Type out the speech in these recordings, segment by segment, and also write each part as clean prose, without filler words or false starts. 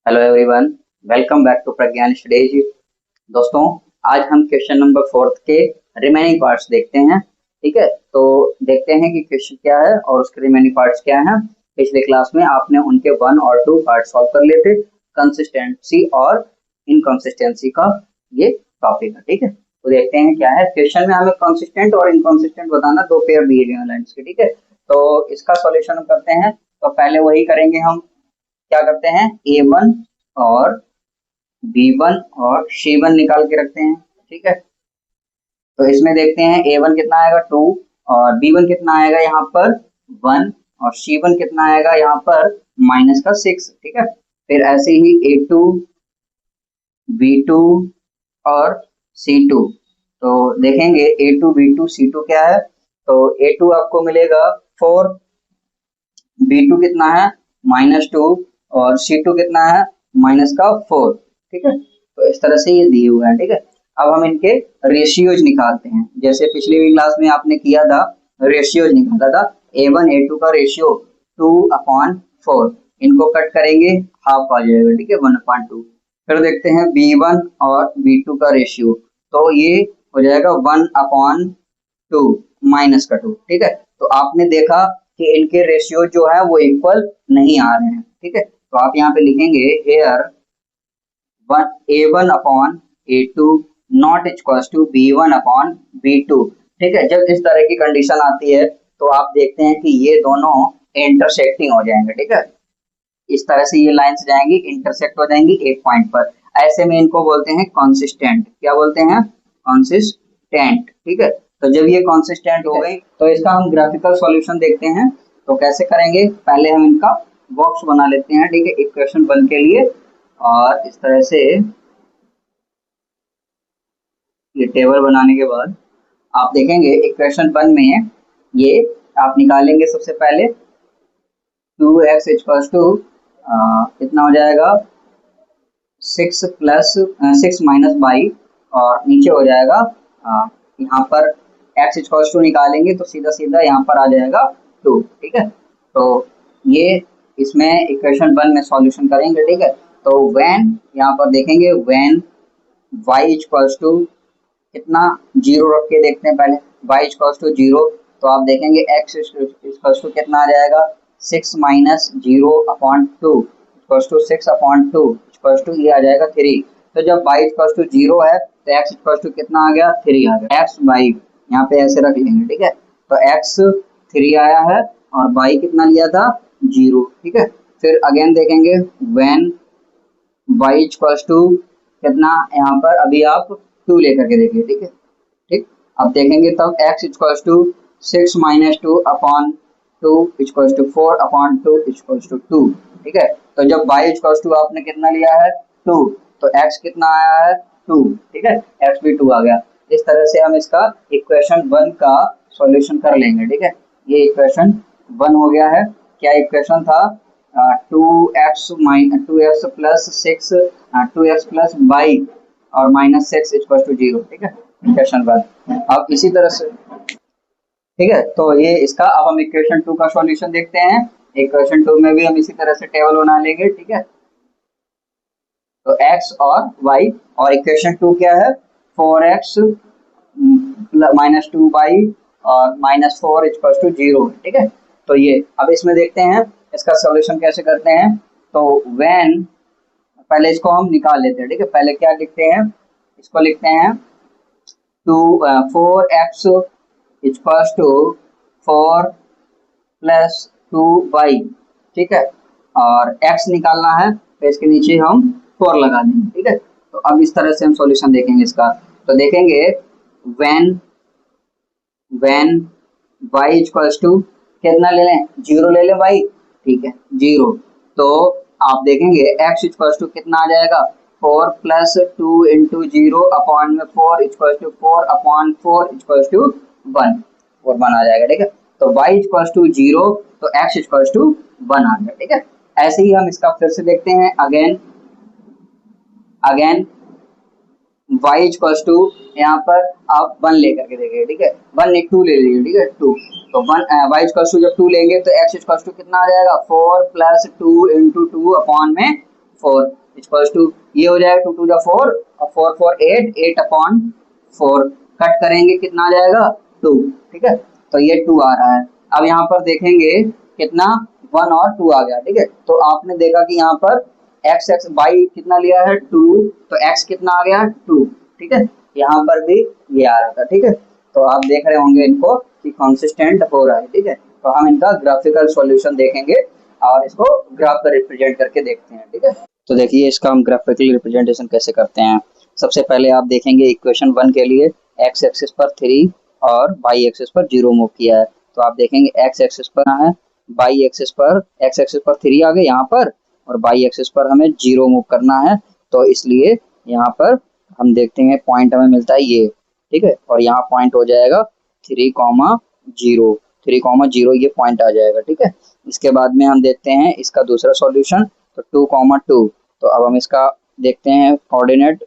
Hello everyone, welcome back to Pragyan studies. दोस्तों, आज हम क्वेश्चन नंबर 4 के रिमेनिंग पार्ट्स देखते हैं। ठीक है, तो देखते हैं कि क्वेश्चन क्या है और उसके रिमेनिंग पार्ट्स क्या हैं। पिछले क्लास में आपने उनके 1 और 2 पार्ट सॉल्व कर लिए थे। कंसिस्टेंसी और इनकंसिस्टेंसी का ये टॉपिक है। ठीक है, तो देखते हैं क्या है। क्वेश्चन में हमें कंसिस्टेंट और इनकंसिस्टेंट बताना, दो पेयर दिए गए हैं लाइंस के। ठीक है, तो इसका सॉल्यूशन करते हैं। तो पहले वही करेंगे हम, क्या करते हैं, A1 और B1 और C1 निकाल के रखते हैं। ठीक है, तो इसमें देखते हैं A1 कितना आएगा 2 और B1 कितना आएगा यहाँ पर 1 और C1 कितना आएगा यहाँ पर माइनस का 6। ठीक है, फिर ऐसे ही A2 B2 और C2। तो देखेंगे A2 B2 C2 क्या है। तो A2 आपको मिलेगा 4, B2 कितना है -2 और C2 कितना है -4। ठीक है, तो इस तरह से ये दिए हुए हैं। ठीक है, अब हम इनके रेशियोज निकालते हैं। जैसे पिछली भी क्लास में आपने किया था, रेशियोज निकाला था। A1 A2 का रेशियो 2/4, इनको कट करेंगे हाफ आ जाएगा। ठीक है, 1/2। फिर देखते हैं B1 और B2 का रेशियो, तो ये हो जाएगा 1/2 माइनस का 2। ठीक है, तो आपने देखा कि इनके रेशियो जो है वो इक्वल नहीं आ रहे हैं। ठीक है, तो आप यहाँ पे लिखेंगे hair A1/A2 not equals to B1/B2। ठीक है, जब इस तरह की कंडीशन आती है तो आप देखते हैं कि ये दोनों इंटरसेक्टिंग हो जाएंगे। ठीक है, इस तरह से ये लाइंस जाएंगी, इंटरसेक्ट हो जाएंगी एक पॉइंट पर। ऐसे में इनको बोलते हैं कंसिस्टेंट। क्या बोलते हैं? कंसिस्टेंट। ठीक है, तो जब ये कंसिस्टेंट हो गई तो इसका हम ग्राफिकल सॉल्यूशन देखते हैं। तो कैसे करेंगे, पहले हम इनका बॉक्स बना लेते हैं। ठीक है, इक्वेशन 1 के लिए, और इस तरह से ये टेबल बनाने के बाद आप देखेंगे इक्वेशन 1 में ये आप निकालेंगे। सबसे पहले 2x इक्वल्स टू कितना हो जाएगा 6 माइनस बाई, और नीचे हो जाएगा यहाँ पर x इक्वल्स टू निकालेंगे तो सीधा सीधा यहाँ पर आ जाएगा 2। ठीक है, तो ये इसमें इक्वेशन 1 में सॉल्यूशन करेंगे। ठीक है, तो व्हेन यहाँ पर देखेंगे व्हेन y इक्वल्स टू कितना 0 रख के देखते हैं पहले। y इक्वल्स टू 0, तो आप देखेंगे x इक्वल्स टू कितना आ जाएगा 6 minus 0/2 equals to 6/2 equals to ये आ जाएगा 3। तो जब y इक्वल्स टू 0 है तो x इक्वल्स टू कितना आ गया 3 आ गया। x y यहाँ पे ऐसे रख लेंगे। ठीक है, तो x 3 आया है और y कितना लिया था 0। ठीक है, फिर अगेन देखेंगे व्हेन y इक्वल्स टू कितना, यहाँ पर अभी आप 2 लेकर के देखिए। ठीक है, ठीक, अब देखेंगे तब x equals to 6 minus 2/2 equals to 4/2 equals to 2। ठीक है, तो जब y इक्वल्स टू आपने कितना लिया है 2, तो x कितना आया है 2। ठीक है, x भी 2 आ गया। इस तरह से हम इसका इक्वेशन 1 का सॉल्यूशन कर लेंगे। ठीक है, ये इक्वेशन 1 हो गया है। क्या इक्वेशन था 2x plus 6 2x plus y और -6 इक्वल टू 0। ठीक है, इक्वेशन 1। अब इसी तरह से, ठीक है, तो ये इसका अब हम इक्वेशन 2 का सॉल्यूशन देखते हैं। इक्वेशन 2 में भी हम इसी तरह से टेबल बना लेंगे। ठीक है, तो x और y, और इक्वेशन 2 क्या है 4x माइनस 2y और -4 इक्वल टू 0। ठीक है, तो ये अब इसमें देखते हैं इसका सॉल्यूशन कैसे करते हैं। तो व्हेन, पहले इसको हम निकाल लेते हैं। ठीक है, पहले क्या लिखते हैं, इसको लिखते हैं 4x equals to 4 plus 2y। ठीक है, और x निकालना है तो इसके नीचे हम 4 लगा देंगे। ठीक है, तो अब इस तरह से हम सॉल्यूशन देखेंगे इसका। तो देखेंगे व्हेन y इक्वल्स टू कितना ले लें 0 ले लें y। ठीक है, 0, तो आप देखेंगे x इक्वल्स टू कितना आ जाएगा 4 प्लस 2 इंटू 0 अपॉन में 4 इक्वल्स टू 4/4 इक्वल्स टू 1 आ जाएगा। ठीक है, तो y इक्वल्स टू 0 तो x इक्वल्स टू 1 आ गया। ठीक है, ऐसे ही हम इसका फिर से देखते हैं अगेन y इक्वल्स टू, यहाँ पर आप 1 लेकर के देखिए। ठीक है, 1 नहीं 2 ले लीजिए। ठीक है, 2, तो 1 y इक्वल्स टू जब 2 लेंगे तो x इक्वल्स टू कितना आ जाएगा 4 प्लस 2 इंटू 2 अपॉन में 4 इक्वल्स टू ये हो जाएगा 2 टू जा 4 और 4 4 8 8 अपॉन 4 कट करेंगे कितना आ जाएगा 2। ठीक है, तो ये 2 आ रहा है। अब यहाँ पर देखेंगे कितना 1 और 2 आ गया। ठीक है, तो आपने देखा कि यहाँ पर x x y कितना लिया है 2, तो x कितना आ गया 2। ठीक है, यहाँ पर भी ये आ रहा था। ठीक है, तो आप देख रहे होंगे इनको कि कंसिस्टेंट हो रहा है। ठीक है, तो हम इनका ग्राफिकल सॉल्यूशन देखेंगे और इसको ग्राफ पर रिप्रेजेंट करके देखते हैं। ठीक है, तो देखिए इसका हम ग्राफिकल रिप्रेजेंटेशन कैसे करते हैं। सबसे पहले आप देखेंगे इक्वेशन 1 के लिए x एक्सिस पर 3 और y एक्सिस पर 0 मूव किया है। तो आप देखेंगे x एक्सिस पर है, y एक्सिस पर x एक्सिस पर 3 आ गए यहाँ पर और y एक्सिस पर हमें 0 मूव करना है। तो इसलिए यहाँ पर हम देखते हैं पॉइंट हमें मिलता है ये। ठीक है, और यहाँ पॉइंट हो जाएगा 3,0 3,0 ये पॉइंट आ जाएगा। ठीक है, इसके बाद में हम देखते हैं इसका दूसरा सॉल्यूशन, तो 2,2। तो अब हम इसका देखते हैं कोऑर्डिनेट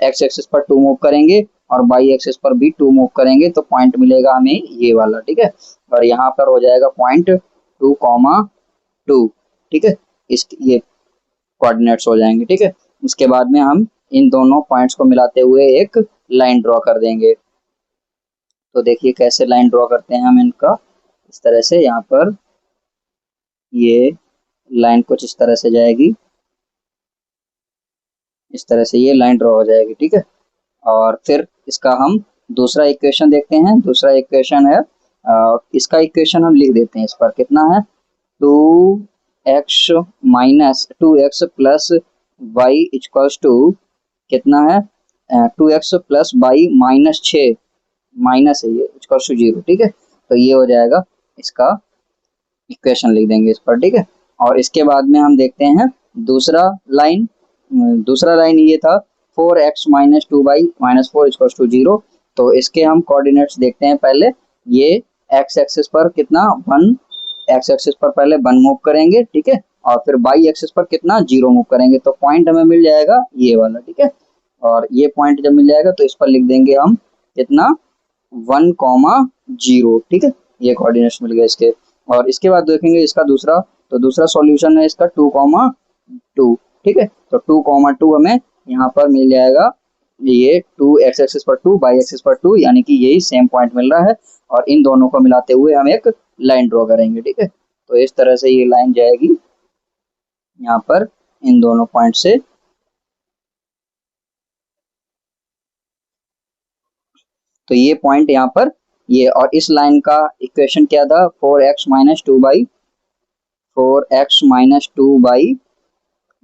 x एक्सिस पर 2 मूव करेंगे और y एक्सिस पर भी 2 मूव करेंगे तो पॉइंट मिलेगा हमें ये वाला। ठीक है, और यहाँ पर हो जाएगा पॉइंट 2,2। ठीक है, इस ये कोऑर्डिनेट्स हो जाएंगे। ठीक है, इसके बाद में हम इन दोनों पॉइंट्स को मिलाते हुए एक लाइन ड्रॉ कर देंगे। तो देखिए कैसे लाइन ड्रॉ करते हैं हम इनका, इस तरह से यहाँ पर ये लाइन कुछ इस तरह से जाएगी, इस तरह से ये लाइन ड्रॉ हो जाएगी। ठीक है, और फिर इसका हम दूसरा इक्वेशन देखते हैं। दूसरा इक्वेशन है इसका इक्वेशन हम लिख देते हैं। इस पर कितना है 2x minus 2x plus Y equals to कितना है 2x plus Y minus 6 minus है ये इक्वल्स टू 0। ठीक है, तो ये हो जाएगा इसका इक्वेशन लिख देंगे इस पर। ठीक है, और इसके बाद में हम देखते हैं दूसरा लाइन ये था 4x minus 2y minus 4 equals to 0। तो इसके हम कोऑर्डिनेट्स देखते हैं। पहले ये x एक्सिस पर कितना 1, x एक्सिस पर पहले 1 मूव करेंगे। ठीक है, और फिर y एक्सिस पर कितना 0 मूव करेंगे तो पॉइंट हमें मिल जाएगा ये वाला। ठीक है, और ये पॉइंट जब मिल जाएगा तो इस पर लिख देंगे हम कितना 1,0। ठीक है, ये कोऑर्डिनेट्स मिल गए इसके। और इसके बाद देखेंगे इसका दूसरा सॉल्यूशन है इसका 2,2। ठीक है, तो 2,2 हमें यहाँ पर मिल जाएगा ये 2x एक्सिस पर 2 y एक्सिस पर 2 यानी कि यही सेम पॉइंट मिल रहा है और इन दोनों को मिलाते हुए हम एक लाइन ड्रॉ करेंगे। ठीक है, तो इस तरह से ये लाइन जाएगी यहाँ पर इन दोनों पॉइंट से। तो ये पॉइंट यहाँ पर ये, और इस लाइन का इक्वेशन क्या था 4x minus 2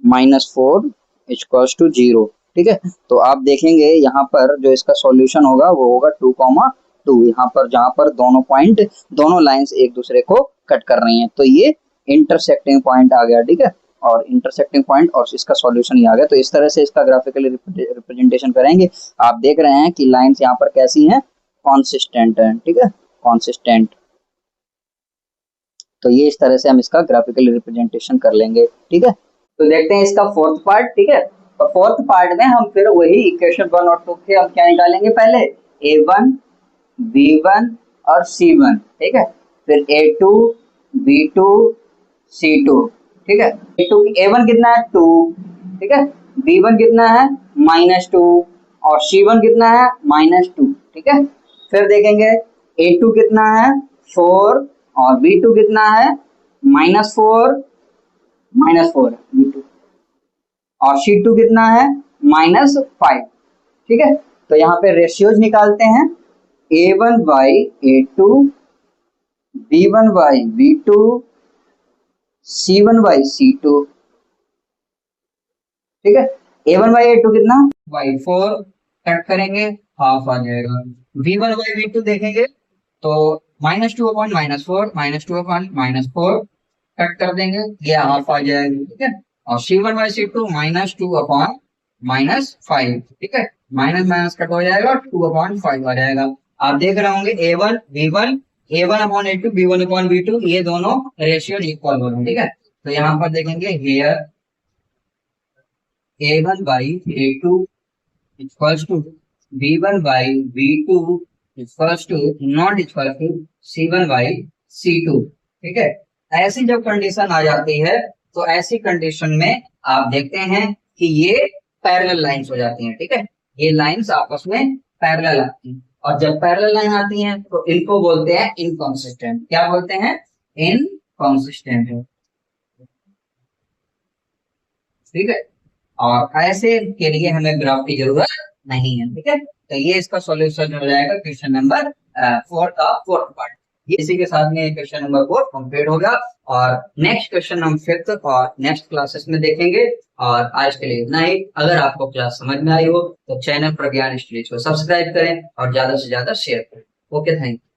minus 4 equals to 0। ठीक है, तो आप देखेंगे यहाँ पर जो इसका सॉल्यूशन होगा वो होगा 2,2। यहाँ पर जहाँ पर दोनों लाइंस एक दूसरे को कट कर रही हैं तो ये इंटरसेक्टिंग पॉइंट आ गया। ठीक है, और इंटरसेक्टिंग पॉइंट और इसका सॉल्यूशन ही आ गया। तो इस तरह से इसका ग्राफिकली रिप्रेजेंटेशन करेंगे। आप देख रहे हैं कि लाइंस यहाँ पर कैसी हैं, कॉन्सिस्टेंट है। ठीक है, कॉन्सिस्टेंट। तो ये इस तरह से हम इसका ग्राफिकली रिप्रेजेंटेशन कर लेंगे। ठीक है, तो देखते हैं इसका फोर्थ पार्ट। ठीक है, तो फोर्थ पार्ट में हम फिर वही इक्वेशन 1 और 2 के हम क्या निकालेंगे, पहले a1 b1 और c1। ठीक है, फिर a2 b2 c2। ठीक है, a1 कितना है 2। ठीक है, b1 कितना है -2 और c1 कितना है -2। ठीक है, फिर देखेंगे a2 कितना है 4 और b2 कितना है -4 b2 और c2 कितना है -5। ठीक है, तो यहाँ पे रेशियोज निकालते हैं a1 by a2 b1 by b2 c1 by c2। ठीक है, a1 बाई a2 कितना बाई 4 कट करेंगे हाफ आ जाएगा। b1 बाई b2 देखेंगे तो -2 अपॉन -4 कट कर देंगे, ये हाफ आ जाएगा। ठीक है, और c1 बाई c2 -2 अपॉन -5। ठीक है, माइनस माइनस कट हो जाएगा 2 अपॉन 5 आ जाएगा। आप देख रहे होंगे a1 b1 a1 upon a2 b1 upon b2 ये दोनों रेशियो इक्वल हो रहे हैं। ठीक है, तो यहाँ पर देखेंगे here a1 by a2 equals to b1 by b2 equals to not equal to c1 by c2। ठीक है, ऐसी जब कंडीशन आ जाती है तो ऐसी कंडीशन में आप देखते हैं कि ये पैरेलल लाइंस हो जाती हैं, ठीक है, ये लाइंस आपस में पैरेलल आती हैं, और जब पैरेलल लाइन आती हैं तो इनको बोलते हैं इनकॉन्सिस्टेंट। क्या बोलते हैं? इनकॉन्सिस्टेंट है, ठीक है। और ऐसे के लिए हमें ग्राफ की जरूरत नहीं है, ठीक है। तो ये इसका सॉल्यूशन हो जाएगा क्वेश्चन नंबर 4 का फोर्थ पार्ट। इसी के साथ में क्वेश्चन नंबर 4 कंप्लीट होगा, और नेक्स्ट क्वेश्चन हम फिफ्थ और नेक्स्ट क्लासेस में देखेंगे। और आज के लिए इतना ही। अगर आपको क्लास समझ में आई हो तो चैनल प्रज्ञान स्टडीज को सब्सक्राइब करें और ज्यादा से ज्यादा शेयर करें। Okay, thank you.